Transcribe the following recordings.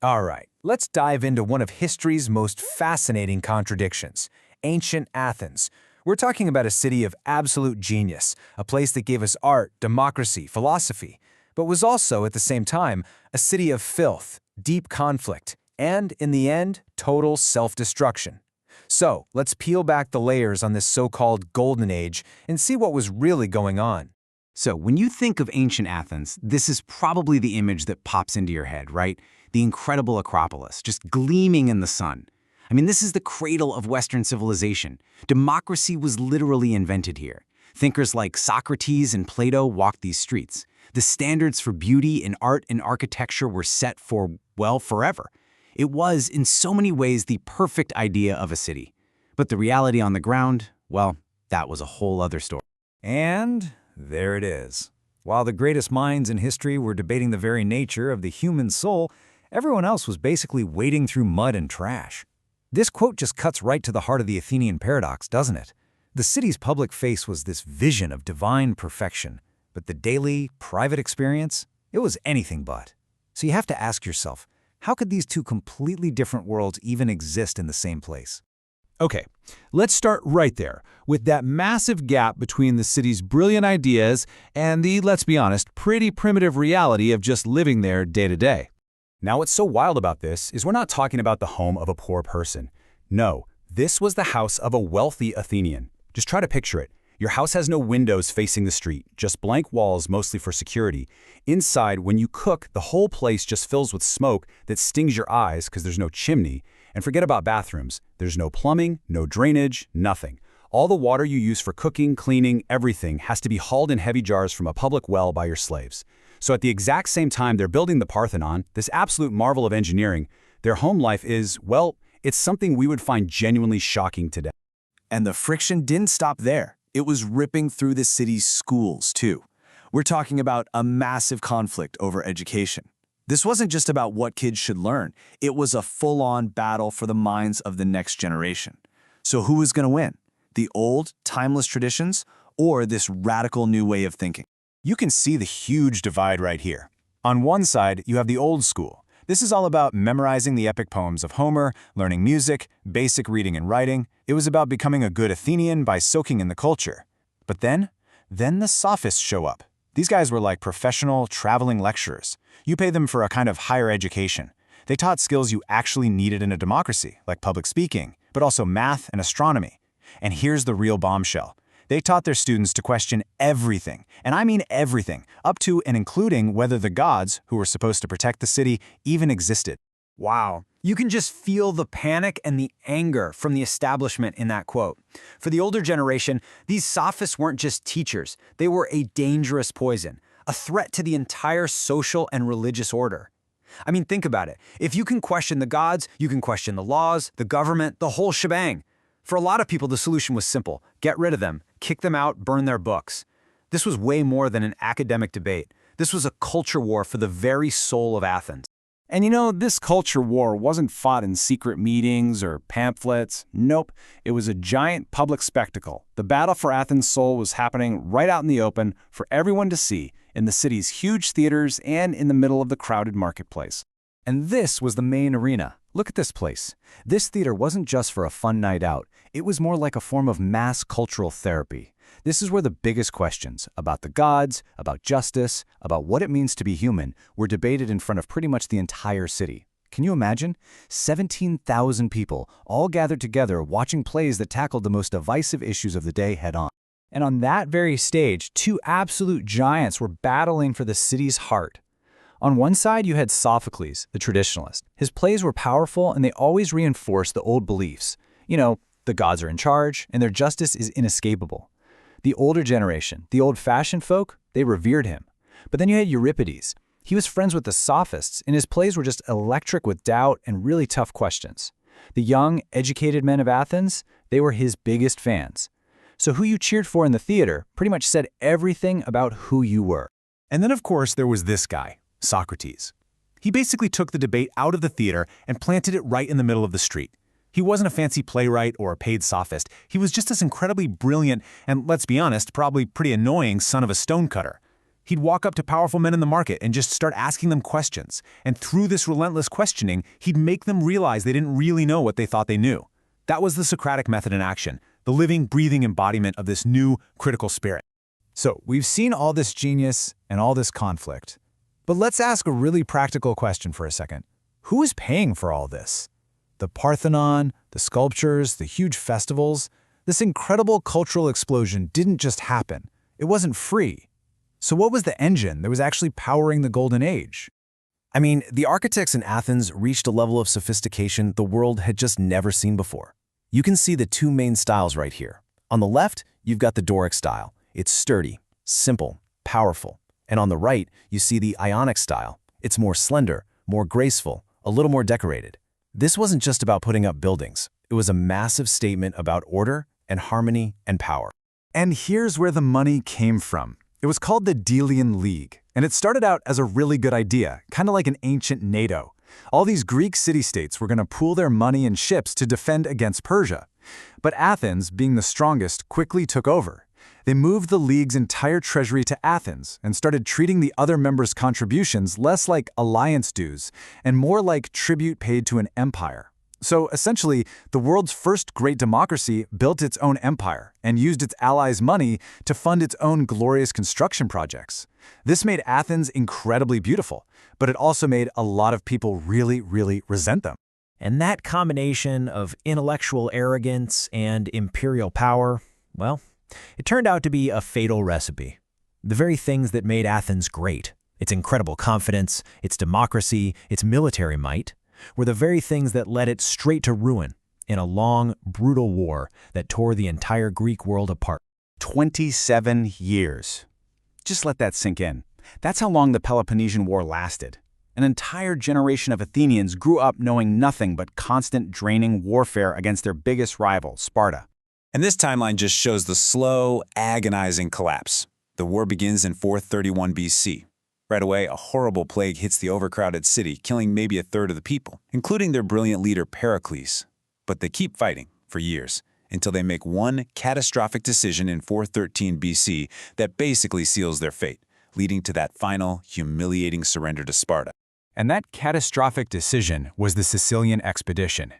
All right, let's dive into one of history's most fascinating contradictions, ancient Athens. We're talking about a city of absolute genius, a place that gave us art, democracy, philosophy, but was also, at the same time, a city of filth, deep conflict, and, in the end, total self-destruction. So, let's peel back the layers on this so-called Golden Age and see what was really going on. So when you think of ancient Athens, this is probably the image that pops into your head, right? The incredible Acropolis, just gleaming in the sun. I mean, this is the cradle of Western civilization. Democracy was literally invented here. Thinkers like Socrates and Plato walked these streets. The standards for beauty in art and architecture were set for, well, forever. It was, in so many ways, the perfect idea of a city. But the reality on the ground, well, that was a whole other story. And there it is. While the greatest minds in history were debating the very nature of the human soul, everyone else was basically wading through mud and trash. This quote just cuts right to the heart of the Athenian Paradox, doesn't it? The city's public face was this vision of divine perfection, but the daily, private experience, it was anything but. So you have to ask yourself, how could these two completely different worlds even exist in the same place? Okay, let's start right there, with that massive gap between the city's brilliant ideas and the, let's be honest, pretty primitive reality of just living there day to day. Now, what's so wild about this is we're not talking about the home of a poor person. No, this was the house of a wealthy Athenian. Just try to picture it. Your house has no windows facing the street, just blank walls mostly for security. Inside, when you cook, the whole place just fills with smoke that stings your eyes because there's no chimney. And forget about bathrooms. There's no plumbing, no drainage, nothing. All the water you use for cooking, cleaning, everything has to be hauled in heavy jars from a public well by your slaves. So at the exact same time they're building the Parthenon, this absolute marvel of engineering, their home life is, well, it's something we would find genuinely shocking today. And the friction didn't stop there. It was ripping through the city's schools, too. We're talking about a massive conflict over education. This wasn't just about what kids should learn. It was a full-on battle for the minds of the next generation. So who was going to win? The old, timeless traditions or this radical new way of thinking? You can see the huge divide right here. On one side, you have the old school. This is all about memorizing the epic poems of Homer, learning music, basic reading and writing. It was about becoming a good Athenian by soaking in the culture. But then the sophists show up. These guys were like professional, traveling lecturers. You pay them for a kind of higher education. They taught skills you actually needed in a democracy, like public speaking, but also math and astronomy. And here's the real bombshell. They taught their students to question everything, and I mean everything, up to and including whether the gods, who were supposed to protect the city, even existed. Wow. You can just feel the panic and the anger from the establishment in that quote. For the older generation, these sophists weren't just teachers. They were a dangerous poison, a threat to the entire social and religious order. I mean, think about it. If you can question the gods, you can question the laws, the government, the whole shebang. For a lot of people, the solution was simple. Get rid of them, kick them out, burn their books. This was way more than an academic debate. This was a culture war for the very soul of Athens. And you know, this culture war wasn't fought in secret meetings or pamphlets. Nope, it was a giant public spectacle. The battle for Athens' soul was happening right out in the open for everyone to see, in the city's huge theaters and in the middle of the crowded marketplace. And this was the main arena. Look at this place. This theater wasn't just for a fun night out. It was more like a form of mass cultural therapy. This is where the biggest questions about the gods, about justice, about what it means to be human were debated in front of pretty much the entire city. Can you imagine? 17,000 people all gathered together watching plays that tackled the most divisive issues of the day head-on. And on that very stage, two absolute giants were battling for the city's heart. On one side, you had Sophocles, the traditionalist. His plays were powerful and they always reinforced the old beliefs. You know, the gods are in charge and their justice is inescapable. The older generation, the old-fashioned folk, they revered him. But then you had Euripides. He was friends with the sophists and his plays were just electric with doubt and really tough questions. The young, educated men of Athens, they were his biggest fans. So who you cheered for in the theater pretty much said everything about who you were. And then, of course, there was this guy, Socrates. He basically took the debate out of the theater and planted it right in the middle of the street. He wasn't a fancy playwright or a paid sophist. He was just this incredibly brilliant and, let's be honest, probably pretty annoying son of a stonecutter. He'd walk up to powerful men in the market and just start asking them questions. And through this relentless questioning, he'd make them realize they didn't really know what they thought they knew. That was the Socratic method in action, the living, breathing embodiment of this new, critical spirit. So, we've seen all this genius and all this conflict. But let's ask a really practical question for a second. Who is paying for all this? The Parthenon, the sculptures, the huge festivals. This incredible cultural explosion didn't just happen. It wasn't free. So what was the engine that was actually powering the Golden Age? I mean, the architects in Athens reached a level of sophistication the world had just never seen before. You can see the two main styles right here. On the left, you've got the Doric style. It's sturdy, simple, powerful. And on the right, you see the Ionic style. It's more slender, more graceful, a little more decorated. This wasn't just about putting up buildings. It was a massive statement about order and harmony and power. And here's where the money came from. It was called the Delian League, and it started out as a really good idea, kind of like an ancient NATO. All these Greek city-states were going to pool their money and ships to defend against Persia. But Athens, being the strongest, quickly took over. They moved the League's entire treasury to Athens and started treating the other members' contributions less like alliance dues and more like tribute paid to an empire. So essentially, the world's first great democracy built its own empire and used its allies' money to fund its own glorious construction projects. This made Athens incredibly beautiful, but it also made a lot of people really, really resent them. And that combination of intellectual arrogance and imperial power, well, it turned out to be a fatal recipe. The very things that made Athens great, its incredible confidence, its democracy, its military might, were the very things that led it straight to ruin in a long, brutal war that tore the entire Greek world apart. 27 years. Just let that sink in. That's how long the Peloponnesian War lasted. An entire generation of Athenians grew up knowing nothing but constant draining warfare against their biggest rival, Sparta. And this timeline just shows the slow, agonizing collapse. The war begins in 431 BC. Right away, a horrible plague hits the overcrowded city, killing maybe a third of the people, including their brilliant leader Pericles. But they keep fighting for years, until they make one catastrophic decision in 413 BC that basically seals their fate, leading to that final, humiliating surrender to Sparta. And that catastrophic decision was the Sicilian expedition.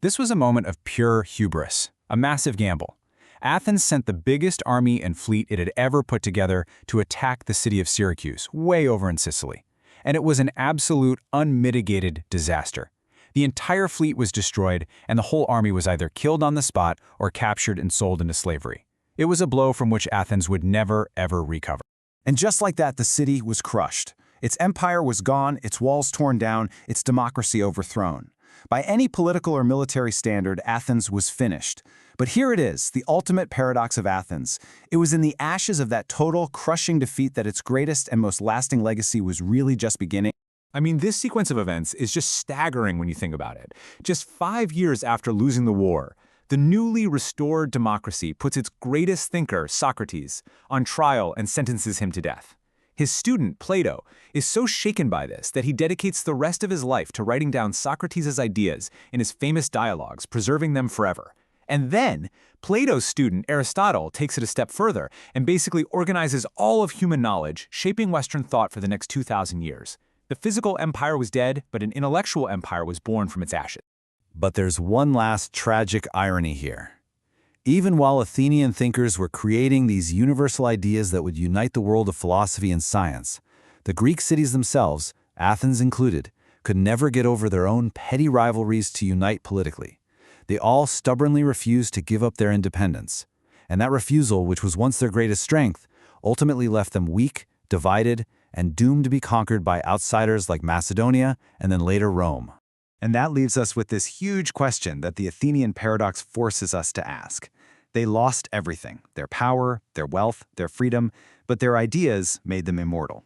This was a moment of pure hubris, a massive gamble. Athens sent the biggest army and fleet it had ever put together to attack the city of Syracuse, way over in Sicily. And it was an absolute, unmitigated disaster. The entire fleet was destroyed, and the whole army was either killed on the spot or captured and sold into slavery. It was a blow from which Athens would never, ever recover. And just like that, the city was crushed. Its empire was gone, its walls torn down, its democracy overthrown. By any political or military standard, Athens was finished. But here it is, the ultimate paradox of Athens. It was in the ashes of that total, crushing defeat that its greatest and most lasting legacy was really just beginning. I mean, this sequence of events is just staggering when you think about it. Just 5 years after losing the war, the newly restored democracy puts its greatest thinker, Socrates, on trial and sentences him to death. His student, Plato, is so shaken by this that he dedicates the rest of his life to writing down Socrates' ideas in his famous dialogues, preserving them forever. And then, Plato's student, Aristotle, takes it a step further and basically organizes all of human knowledge, shaping Western thought for the next 2,000 years. The physical empire was dead, but an intellectual empire was born from its ashes. But there's one last tragic irony here. Even while Athenian thinkers were creating these universal ideas that would unite the world of philosophy and science, the Greek cities themselves, Athens included, could never get over their own petty rivalries to unite politically. They all stubbornly refused to give up their independence. And that refusal, which was once their greatest strength, ultimately left them weak, divided, and doomed to be conquered by outsiders like Macedonia and then later Rome. And that leaves us with this huge question that the Athenian Paradox forces us to ask. They lost everything, their power, their wealth, their freedom, but their ideas made them immortal.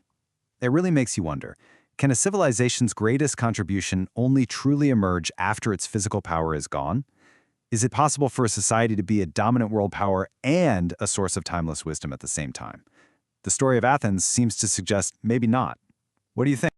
It really makes you wonder, can a civilization's greatest contribution only truly emerge after its physical power is gone? Is it possible for a society to be a dominant world power and a source of timeless wisdom at the same time? The story of Athens seems to suggest maybe not. What do you think?